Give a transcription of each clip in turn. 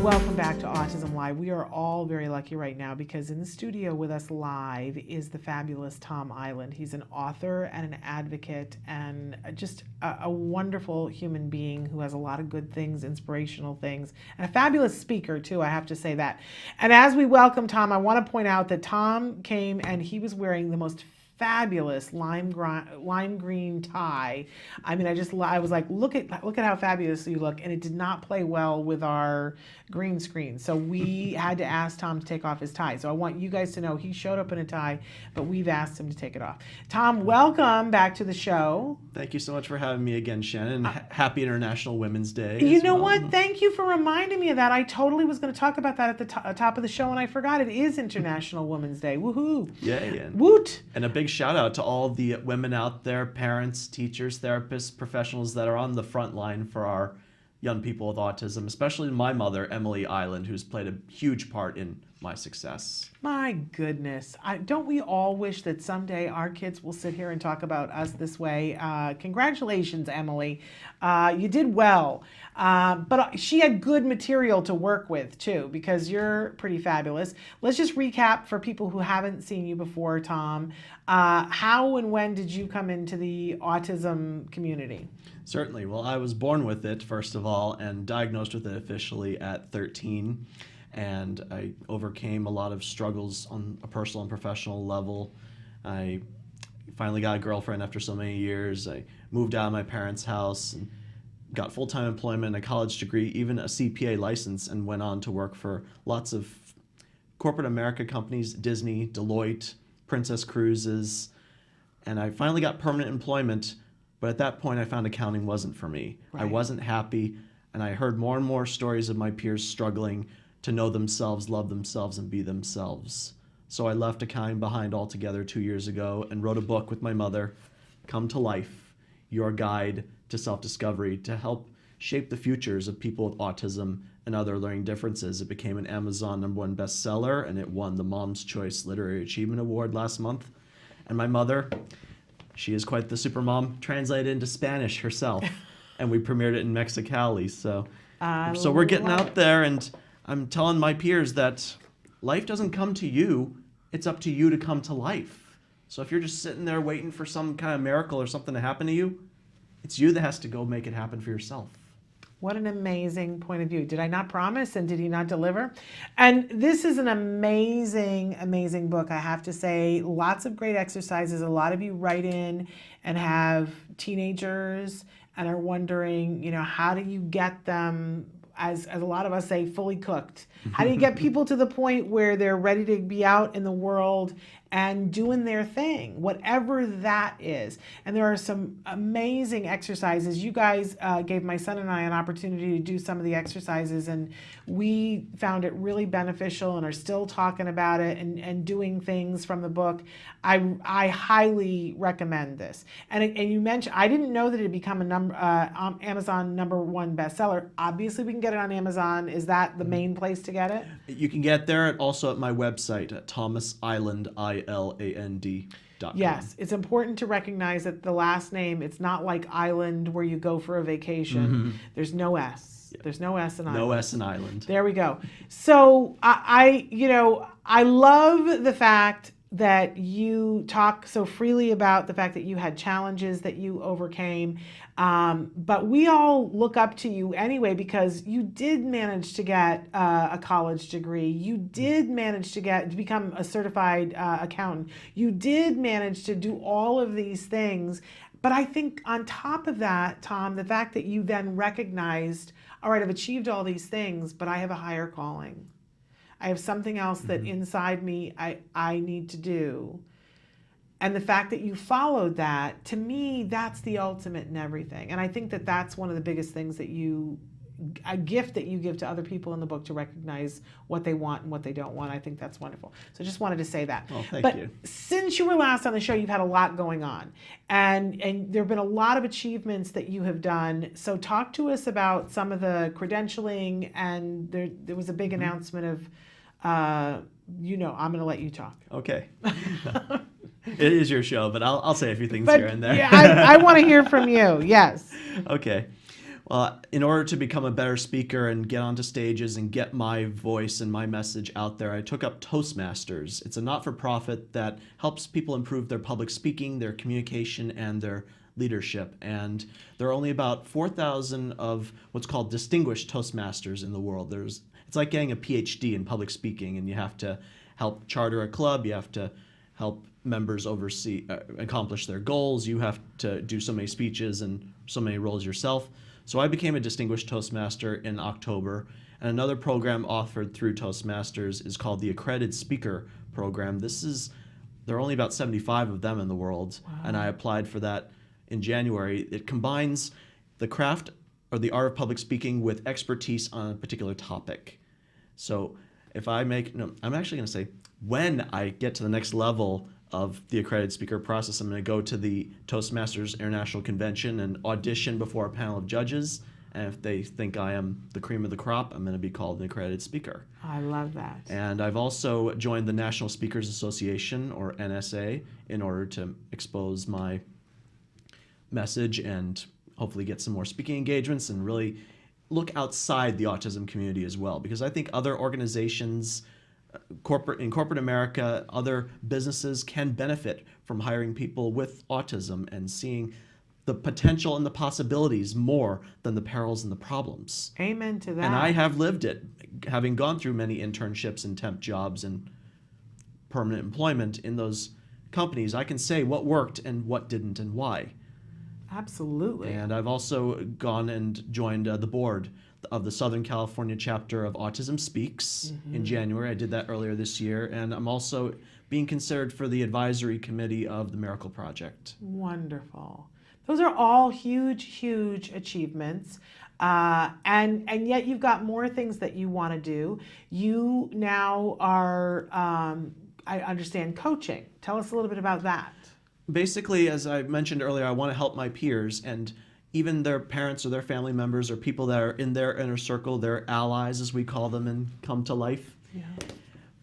Welcome back to Autism Live. We are all very lucky right now because in the studio with us live is the fabulous Tom Iland. He's an author and an advocate and just a wonderful human being who has a lot of good things, inspirational things, and a fabulous speaker too, I have to say that. And as we welcome Tom, I want to point out that Tom came and he was wearing the most fabulous lime green tie. I mean, I was like, look at how fabulous you look, and it did not play well with our green screen. So we had to ask Tom to take off his tie. So I want you guys to know he showed up in a tie, but we've asked him to take it off. Tom, welcome back to the show. Thank you so much for having me again, Shannon. Happy International Women's Day. You know what? Thank you for reminding me of that. I totally was going to talk about that at the top of the show, and I forgot it is International Women's Day. Woohoo! Yeah. Woot! And a big shout out to all the women out there, parents, teachers, therapists, professionals that are on the front line for our young people with autism, especially my mother, Emily Iland, who's played a huge part in my success. My goodness. Don't we all wish that someday our kids will sit here and talk about us this way? Congratulations, Emily. You did well. But she had good material to work with, too, because you're pretty fabulous. Let's just recap for people who haven't seen you before, Tom. How and when did you come into the autism community? Certainly. Well, I was born with it, first of all, and diagnosed with it officially at 13. And I overcame a lot of struggles on a personal and professional level. I finally got a girlfriend after so many years. I moved out of my parents' house and got full-time employment, a college degree, even a CPA license, and went on to work for lots of corporate America companies, Disney, Deloitte, Princess Cruises. And I finally got permanent employment, but at that point I found accounting wasn't for me. Right. I wasn't happy, and I heard more and more stories of my peers struggling to know themselves, love themselves, and be themselves. So I left accounting behind altogether 2 years ago and wrote a book with my mother, Come to Life, Your Guide to Self-Discovery, to help shape the futures of people with autism and other learning differences. It became an Amazon #1 bestseller, and it won the Mom's Choice Literary Achievement Award last month. And my mother, she is quite the supermom, translated into Spanish herself, and we premiered it in Mexicali. So we're getting out there, and I'm telling my peers that life doesn't come to you, it's up to you to come to life. So if you're just sitting there waiting for some kind of miracle or something to happen to you, it's you that has to go make it happen for yourself. What an amazing point of view. Did I not promise and did he not deliver? And this is an amazing, amazing book, I have to say. Lots of great exercises. A lot of you write in and have teenagers and are wondering, how do you get them, as a lot of us say, fully cooked? How do you get people to the point where they're ready to be out in the world and doing their thing, whatever that is? And there are some amazing exercises. You guys gave my son and I an opportunity to do some of the exercises, and we found it really beneficial and are still talking about it and doing things from the book. I highly recommend this. And you mentioned, I didn't know that it had become a Amazon #1 bestseller. Obviously, we can get it on Amazon. Is that the main place to get it? You can get there also at my website at thomasIland.com. Yes, it's important to recognize that the last name, it's not like Island where you go for a vacation. Mm-hmm. There's no S. Yeah. There's no S in Island. No S in Island. There we go. So I love the fact that you talk so freely about the fact that you had challenges that you overcame. But we all look up to you anyway, because you did manage to get a college degree. You did manage to become a certified accountant. You did manage to do all of these things. But I think on top of that, Tom, the fact that you then recognized, all right, I've achieved all these things, but I have a higher calling. I have something else that inside me I need to do. And the fact that you followed that, to me, that's the ultimate in everything. And I think that that's one of the biggest things that a gift that you give to other people in the book, to recognize what they want and what they don't want. I think that's wonderful. So I just wanted to say that. Oh, thank you. But since you were last on the show, you've had a lot going on. And there have been a lot of achievements that you have done. So talk to us about some of the credentialing, and there was a big announcement of, I'm going to let you talk. Okay. It is your show, but I'll say a few things here and there. Yeah, I want to hear from you. Yes. Okay. Well, in order to become a better speaker and get onto stages and get my voice and my message out there, I took up Toastmasters. It's a not-for-profit that helps people improve their public speaking, their communication, and their leadership. And there are only about 4,000 of what's called distinguished Toastmasters in the world. It's like getting a PhD in public speaking, and you have to help charter a club, you have to help members accomplish their goals, you have to do so many speeches and so many roles yourself. So I became a distinguished Toastmaster in October, and another program offered through Toastmasters is called the Accredited Speaker Program. There are only about 75 of them in the world, and I applied for that in January. It combines the craft or the art of public speaking with expertise on a particular topic. So I'm actually going to say, when I get to the next level of the accredited speaker process, I'm going to go to the Toastmasters International Convention and audition before a panel of judges. And if they think I am the cream of the crop, I'm going to be called an accredited speaker. I love that. And I've also joined the National Speakers Association, or NSA, in order to expose my message and hopefully get some more speaking engagements and really look outside the autism community as well. Because I think other organizations, in corporate America, other businesses can benefit from hiring people with autism and seeing the potential and the possibilities more than the perils and the problems. Amen to that. And I have lived it, having gone through many internships and temp jobs and permanent employment in those companies. I can say what worked and what didn't and why. Absolutely. And I've also gone and joined the board of the Southern California chapter of Autism Speaks in January. I did that earlier this year. And I'm also being considered for the advisory committee of the Miracle Project. Wonderful. Those are all huge, huge achievements. And yet you've got more things that you want to do. You now are, I understand, coaching. Tell us a little bit about that. Basically, as I mentioned earlier, I want to help my peers and even their parents or their family members or people that are in their inner circle, their allies, as we call them, and come to life. Yeah.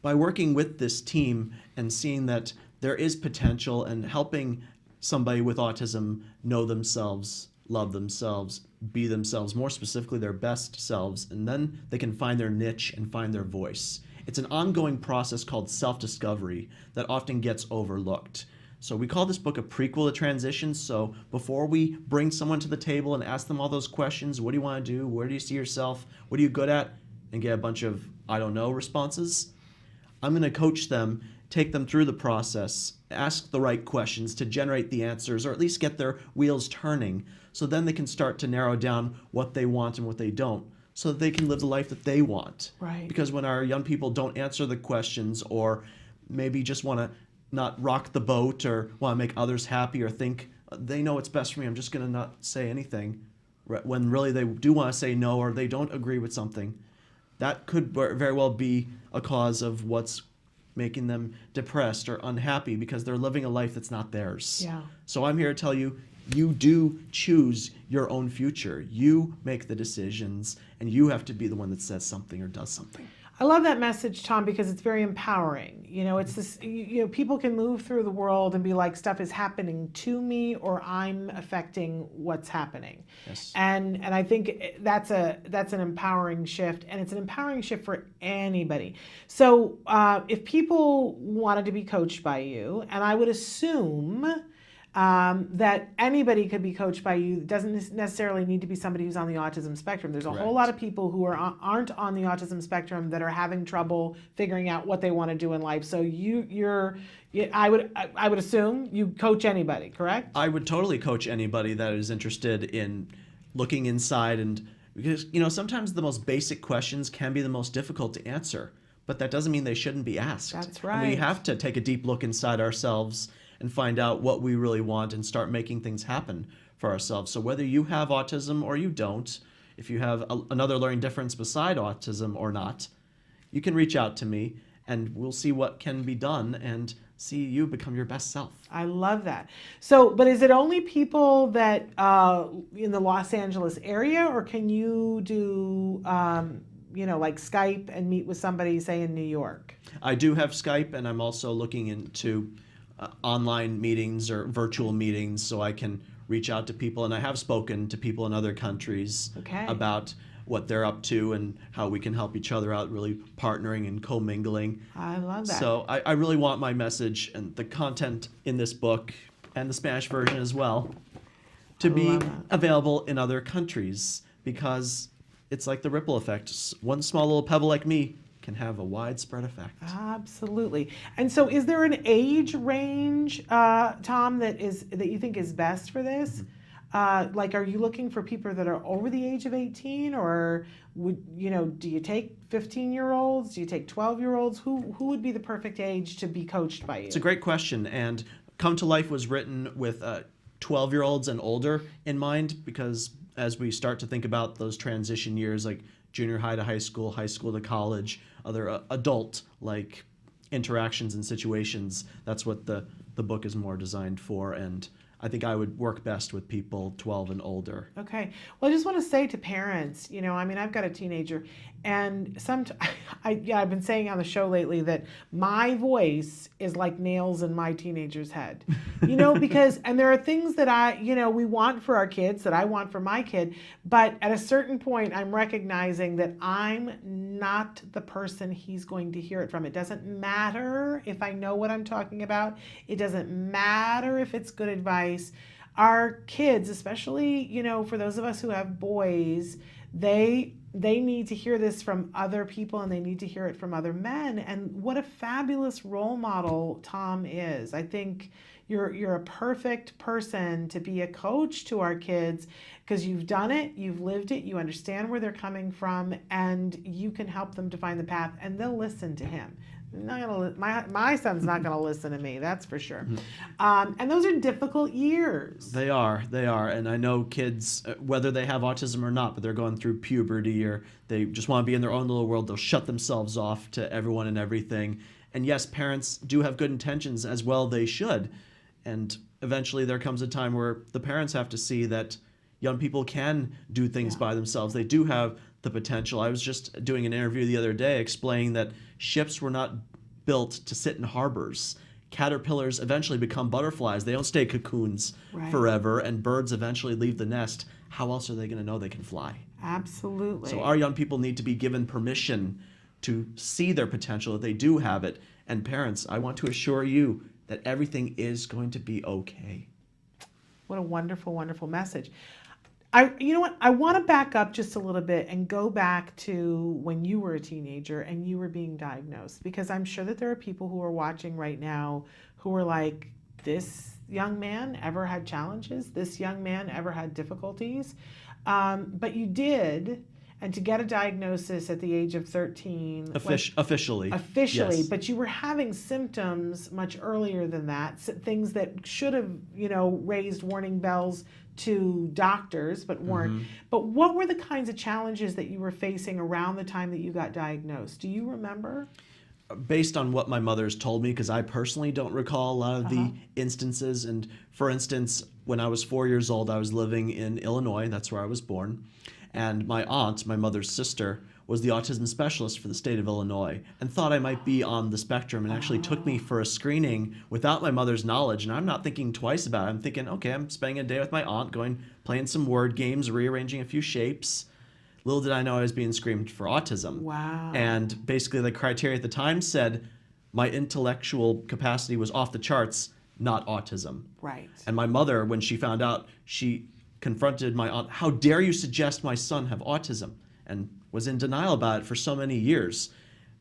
By working with this team and seeing that there is potential and helping somebody with autism know themselves, love themselves, be themselves, more specifically their best selves, and then they can find their niche and find their voice. It's an ongoing process called self-discovery that often gets overlooked. So we call this book a prequel to transition. So before we bring someone to the table and ask them all those questions, what do you want to do? Where do you see yourself? What are you good at? And get a bunch of I don't know responses, I'm going to coach them, take them through the process, ask the right questions to generate the answers, or at least get their wheels turning. So then they can start to narrow down what they want and what they don't, so that they can live the life that they want. Right. Because when our young people don't answer the questions, or maybe just want to not rock the boat or want to make others happy or think they know what's best for me, I'm just going to not say anything, when really they do want to say no or they don't agree with something, that could very well be a cause of what's making them depressed or unhappy because they're living a life that's not theirs. Yeah. So I'm here to tell you, you do choose your own future. You make the decisions, and you have to be the one that says something or does something. I love that message, Tom, because it's very empowering. You know, it's this, people can move through the world and be like, stuff is happening to me or I'm affecting what's happening. Yes. And I think that's an empowering shift, and it's an empowering shift for anybody. So if people wanted to be coached by you, and I would assume that anybody could be coached by you. It doesn't necessarily need to be somebody who's on the autism spectrum. There's a Correct. whole lot of people who aren't on the autism spectrum that are having trouble figuring out what they want to do in life. So I would assume you coach anybody, correct? I would totally coach anybody that is interested in looking inside, and because sometimes the most basic questions can be the most difficult to answer, but that doesn't mean they shouldn't be asked. That's right. And we have to take a deep look inside ourselves and find out what we really want and start making things happen for ourselves. So whether you have autism or you don't, if you have another learning difference beside autism or not, you can reach out to me and we'll see what can be done and see you become your best self. I love that. So, but is it only people that in the Los Angeles area, or can you do like Skype and meet with somebody, say, in New York? I do have Skype, and I'm also looking into online meetings or virtual meetings so I can reach out to people, and I have spoken to people in other countries Okay. about what they're up to and how we can help each other out, really partnering and commingling. I love that. So I really want my message and the content in this book and the Spanish version as well to be love that. available in other countries, because it's like the ripple effect. One small little pebble like me can have a widespread effect. Absolutely. And so is there an age range, Tom, that you think is best for this? Like, are you looking for people that are over the age of 18, or do you take 15-year-olds? Do you take 12-year-olds? Who would be the perfect age to be coached by you? It's a great question, and Come to Life was written with 12-year-olds and older in mind, because as we start to think about those transition years, like junior high to high school to college, other adult like interactions and situations, that's what the book is more designed for. And I think I would work best with people 12 and older. Okay. Well, I just want to say to parents, I've got a teenager, and I've been saying on the show lately that my voice is like nails in my teenager's head, because, and there are things that we want for our kids, that I want for my kid, but at a certain point, I'm recognizing that I'm not the person he's going to hear it from. It doesn't matter if I know what I'm talking about. It doesn't matter if it's good advice. Our kids, especially, for those of us who have boys, they need to hear this from other people, and they need to hear it from other men. And what a fabulous role model Tom is. I think you're a perfect person to be a coach to our kids, because you've done it, you've lived it, you understand where they're coming from, and you can help them to find the path, and they'll listen to him. My son's not going to listen to me, that's for sure. And those are difficult years. They are. And I know kids, whether they have autism or not, but they're going through puberty, or they just want to be in their own little world, they'll shut themselves off to everyone and everything. And yes, parents do have good intentions, as well they should. And eventually there comes a time where the parents have to see that young people can do things by themselves. They do have the potential. I was just doing an interview the other day explaining that ships were not built to sit in harbors. Caterpillars eventually become butterflies. They don't stay cocoons forever, and birds eventually leave the nest. How else are they going to know they can fly? Absolutely. So our young people need to be given permission to see their potential, that they do have it. And parents, I want to assure you that everything is going to be okay. What a wonderful, wonderful message. You know what? I want to back up just a little bit and go back to when you were a teenager and you were being diagnosed, because I'm sure that there are people who are watching right now who are like, this young man ever had challenges? This young man ever had difficulties? But you did. And to get a diagnosis at the age of 13. Officially. Officially, Yes. but you were having symptoms much earlier than that, things that should have, raised warning bells to doctors, but weren't. But what were the kinds of challenges that you were facing around the time that you got diagnosed? Do you remember? Based on what my mother's told me, because I personally don't recall a lot of the instances. And for instance, when I was 4 years old, I was living in Illinois. That's where I was born. And my aunt, my mother's sister, was the autism specialist for the state of Illinois, and thought I might be on the spectrum, and actually took me for a screening without my mother's knowledge. And I'm not thinking twice about it. I'm thinking, okay, I'm spending a day with my aunt, playing some word games, rearranging a few shapes. Little did I know I was being screened for autism. Wow. And basically the criteria at the time said my intellectual capacity was off the charts, not autism. Right. And my mother, when she found out, she confronted my aunt, how dare you suggest my son have autism? And was in denial about it for so many years.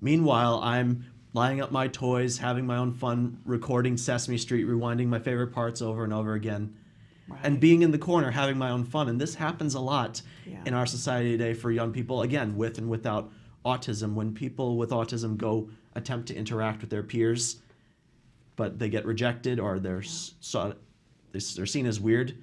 Meanwhile, I'm lining up my toys, having my own fun, recording Sesame Street, rewinding my favorite parts over and over again, and being in the corner, having my own fun. And this happens a lot in our society today for young people, again, with and without autism. When people with autism go attempt to interact with their peers, but they get rejected, or they're seen as weird,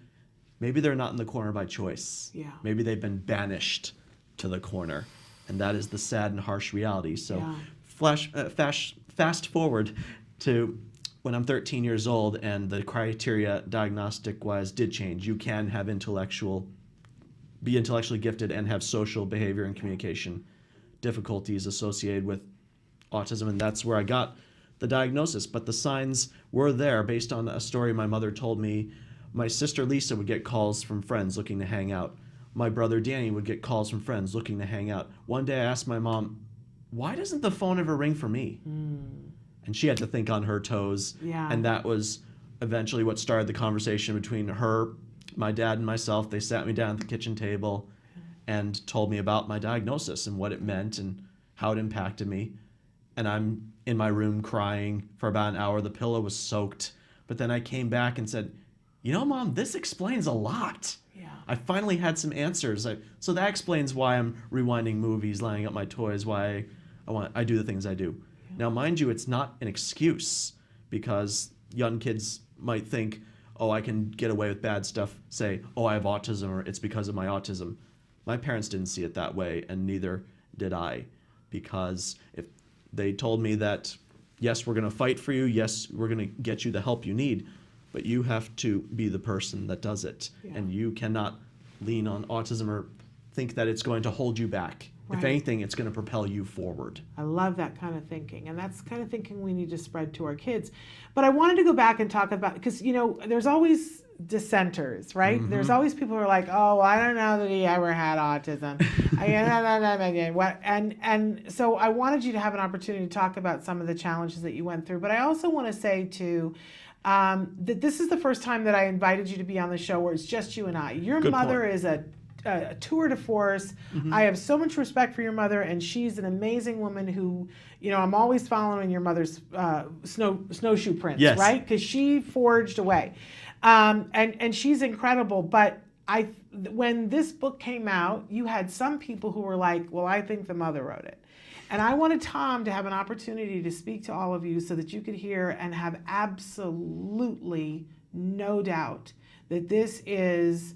maybe they're not in the corner by choice. Yeah. Maybe they've been banished to the corner, and that is the sad and harsh reality. So fast forward to when I'm 13 years old, and the criteria diagnostic-wise did change. You can have be intellectually gifted and have social behavior and communication difficulties associated with autism, and that's where I got the diagnosis. But the signs were there based on a story my mother told me My sister Lisa would get calls from friends looking to hang out. My brother Danny would get calls from friends looking to hang out. One day I asked my mom, why doesn't the phone ever ring for me? And she had to think on her toes. Yeah. And that was eventually what started the conversation between her, my dad, and myself. They sat me down at the kitchen table and told me about my diagnosis and what it meant and how it impacted me. And I'm in my room crying for about an hour. The pillow was soaked. But then I came back and said, you know, Mom, this explains a lot. Yeah. I finally had some answers. So that explains why I'm rewinding movies, lining up my toys, why I do the things I do. Yeah. Now, mind you, it's not an excuse, because young kids might think, oh, I can get away with bad stuff, say, oh, I have autism, or it's because of my autism. My parents didn't see it that way, and neither did I, because if they told me that, yes, we're going to fight for you, yes, we're going to get you the help you need, but you have to be the person that does it. Yeah. And you cannot lean on autism or think that it's going to hold you back. Right. If anything, it's going to propel you forward. I love that kind of thinking. And that's the kind of thinking we need to spread to our kids. But I wanted to go back and talk about, because, you know, there's always dissenters, right? Mm-hmm. There's always people who are like, oh, I don't know that he ever had autism. And so I wanted you to have an opportunity to talk about some of the challenges that you went through. But I also want to say, too, that this is the first time that I invited you to be on the show where it's just you and I. Your Good mother point. is a tour de force. Mm-hmm. I have so much respect for your mother, and she's an amazing woman who, you know, I'm always following your mother's snowshoe prints, yes. Right? Because she forged away. And she's incredible. But when this book came out, you had some people who were like, well, I think the mother wrote it. And I wanted Tom to have an opportunity to speak to all of you so that you could hear and have absolutely no doubt that this is,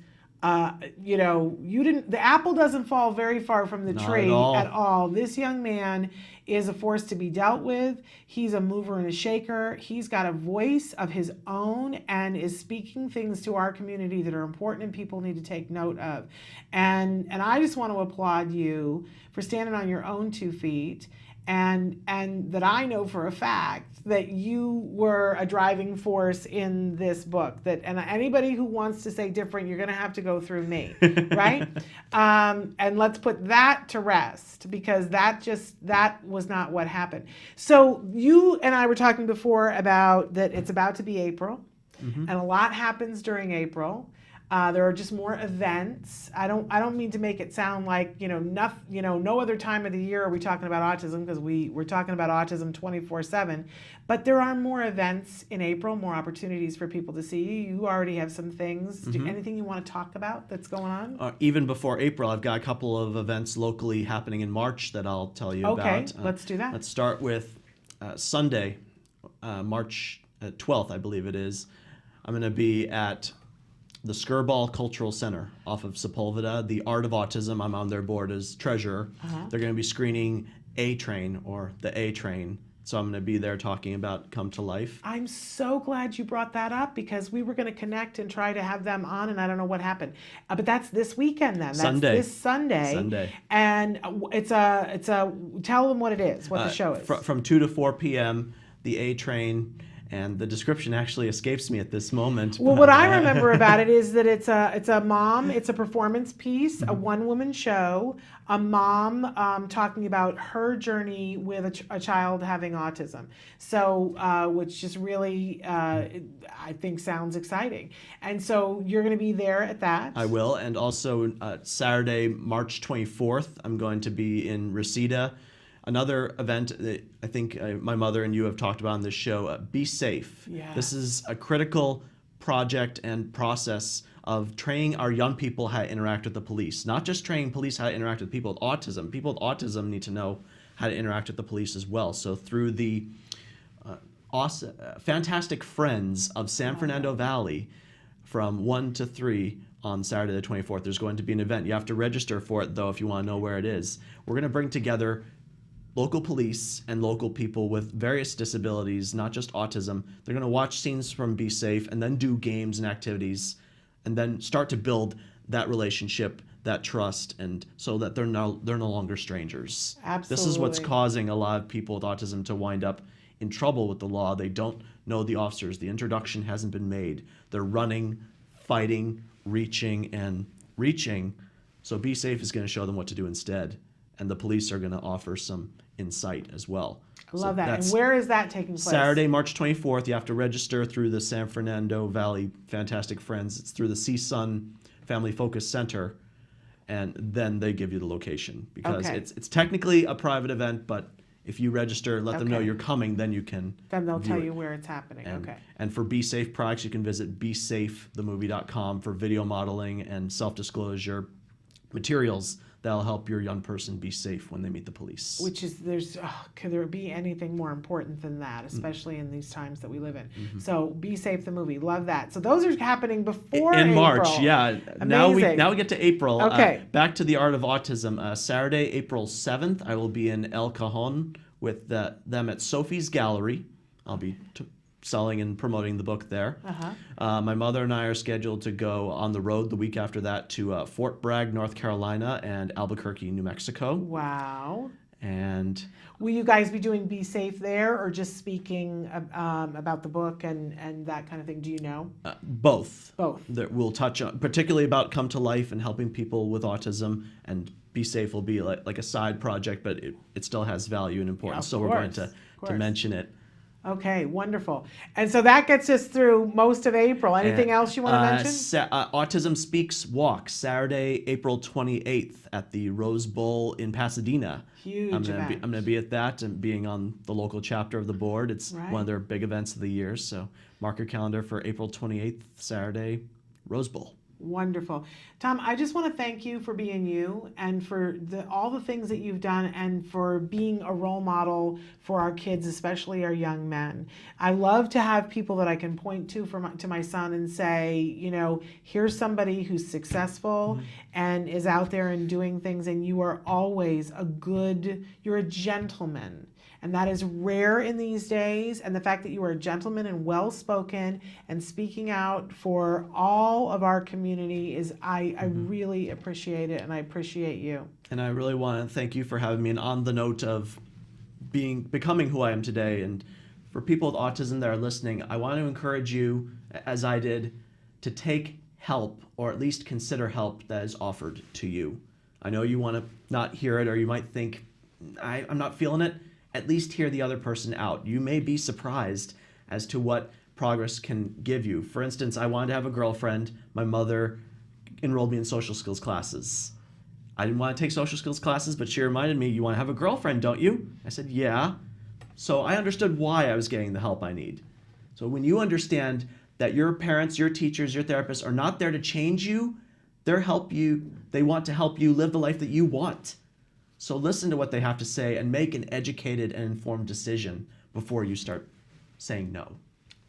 you know, the apple doesn't fall very far from the tree at all. This young man is a force to be dealt with. He's a mover and a shaker. He's got a voice of his own and is speaking things to our community that are important and people need to take note of. And I just want to applaud you for standing on your own 2 feet, and that I know for a fact that you were a driving force in this book. And anybody who wants to say different, you're going to have to go through me, right? And let's put that to rest, because that was not what happened. So you and I were talking before about that it's about to be April, mm-hmm. and a lot happens during April. There are just more events. I don't mean to make it sound like, no other time of the year are we talking about autism, because we're talking about autism 24/7. But there are more events in April, more opportunities for people to see you. You already have some things. Mm-hmm. Anything you want to talk about that's going on? Even before April, I've got a couple of events locally happening in March that I'll tell you about. Okay, let's do that. Let's start with Sunday, March 12th, I believe it is. I'm going to be at the Skirball Cultural Center off of Sepulveda. The Art of Autism, I'm on their board as treasurer. Uh-huh. They're going to be screening A-Train, or the A-Train. So I'm going to be there talking about Come to Life. I'm so glad you brought that up, because we were going to connect and try to have them on, and I don't know what happened. But that's this weekend then. That's Sunday. This Sunday. And it's tell them what it is, what the show is. From 2 to 4 p.m., the A-Train. And the description actually escapes me at this moment. Well, what I remember about it is that it's a performance piece, mm-hmm. a one-woman show, a mom talking about her journey with a child having autism. So, which just really, I think, sounds exciting. And so you're going to be there at that. I will. And also Saturday, March 24th, I'm going to be in Reseda. Another event that I think my mother and you have talked about on this show, Be Safe. Yeah. This is a critical project and process of training our young people how to interact with the police. Not just training police how to interact with people with autism. People with autism need to know how to interact with the police as well. So through the Fantastic Friends of San Fernando Valley, from 1 to 3 on Saturday the 24th, there's going to be an event. You have to register for it, though, if you want to know where it is. We're going to bring together local police and local people with various disabilities, not just autism. They're going to watch scenes from Be Safe and then do games and activities, and then start to build that relationship, that trust, and so that they're no longer strangers. Absolutely. This is what's causing a lot of people with autism to wind up in trouble with the law. They don't know the officers. The introduction hasn't been made. They're running fighting, reaching. So Be Safe is going to show them what to do instead. And the police are going to offer some insight as well. I love that. And where is that taking place? Saturday, March 24th. You have to register through the San Fernando Valley Fantastic Friends. It's through the CSUN Family Focus Center. And then they give you the location. Because it's technically a private event, but if you register, let them know you're coming, then you can. Then they'll tell you where it's happening. And for Be Safe products, you can visit besafethemovie.com for video modeling and self-disclosure materials that'll help your young person be safe when they meet the police. Which is, could there be anything more important than that, especially in these times that we live in? So Be Safe the movie, love that. So those are happening before in April. March, yeah. Amazing. Now we get to April. Okay. Back to the Art of Autism. Saturday, April 7th, I will be in El Cajon with them at Sophie's Gallery. I'll be selling and promoting the book there. My mother and I are scheduled to go on the road the week after that to Fort Bragg, North Carolina, and Albuquerque, New Mexico. Wow. And will you guys be doing Be Safe there, or just speaking about the book and that kind of thing? Do you know? Both. Both. That we'll touch on, particularly about Come to Life and helping people with autism, and Be Safe will be like a side project, but it still has value and importance. So we're going to mention it. Okay, wonderful. And so that gets us through most of April. Anything else you want to mention? Autism Speaks Walk, Saturday, April 28th at the Rose Bowl in Pasadena. Huge event. I'm going to be at that and being on the local chapter of the board. It's one of their big events of the year. So mark your calendar for April 28th, Saturday, Rose Bowl. Wonderful. Tom, I just want to thank you for being you and for all the things that you've done and for being a role model for our kids, especially our young men. I love to have people that I can point to to my son and say, you know, here's somebody who's successful and is out there and doing things, and you are always you're a gentleman. And that is rare in these days. And the fact that you are a gentleman and well-spoken and speaking out for all of our community is, I really appreciate it, and I appreciate you. And I really want to thank you for having me. And on the note of becoming who I am today, and for people with autism that are listening, I want to encourage you, as I did, to take help, or at least consider help that is offered to you. I know you want to not hear it, or you might think, I'm not feeling it. At least hear the other person out. You may be surprised as to what progress can give you. For instance, I wanted to have a girlfriend. My mother enrolled me in social skills classes. I didn't want to take social skills classes, but she reminded me, you want to have a girlfriend, don't you? I said, yeah. So I understood why I was getting the help I need. So when you understand that your parents, your teachers, your therapists are not there to change you, they want to help you live the life that you want. So listen to what they have to say and make an educated and informed decision before you start saying no.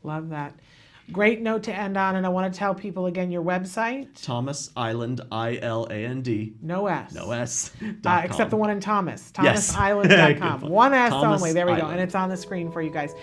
Love that. Great note to end on. And I want to tell people again your website. Thomas Iland, ILAND. No S. No S. Except the one in Thomas. ThomasIsland.com. One S Thomas only. There we go. Iland. And it's on the screen for you guys.